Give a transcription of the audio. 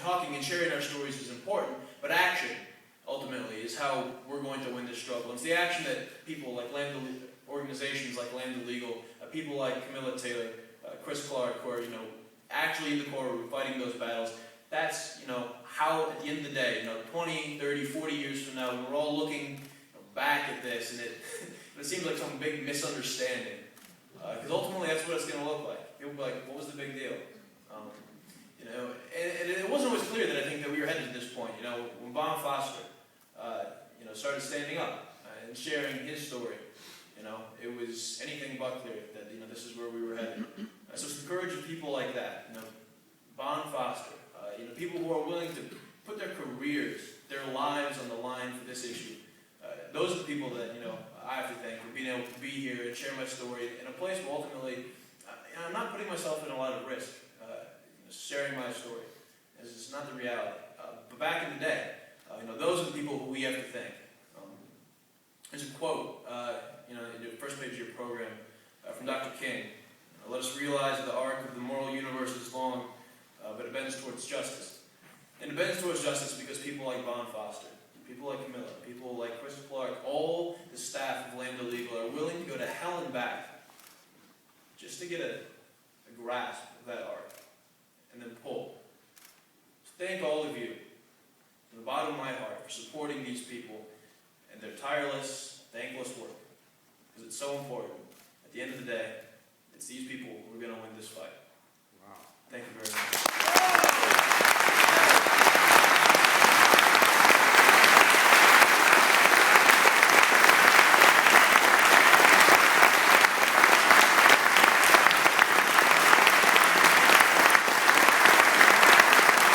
talking and sharing our stories is important, but action, ultimately, is how we're going to win this struggle. It's the action that people like Lambda, organizations like Lambda Legal, people like Camilla Taylor, Chris Clark, who are, actually in the courtroom fighting those battles. That's, how at the end of the day, 20, 30, 40 years from now, when we're all looking back at this, and it seems like some big misunderstanding. Because ultimately, that's what it's going to look like. People will be like, what was the big deal? And it wasn't always clear that I think that we were headed to this point. When Bon Foster, started standing up and sharing his story, it was anything but clear that, this is where we were headed. So it's encouraging people like that, Bon Foster, people who are willing to put their careers, their lives on the line for this issue. Those are the people that, I have to thank for being able to be here and share my story in a place where ultimately I'm not putting myself in a lot of risk, sharing my story. It's not the reality. But back in the day, those are the people who we have to thank. There's a quote, in the first page of your program from Dr. King. Let us realize that the arc of the moral universe is long, but it bends towards justice. And it bends towards justice because people like Bon Foster, people like Camilla, people like Chris Clark, all the staff of Lambda Legal are willing to go to hell and back just to get a grasp of that arc and then pull. So thank all of you from the bottom of my heart for supporting these people and their tireless, thankless work, because it's so important. At the end of the day, it's these people who are going to win this fight. Wow. Thank you very much.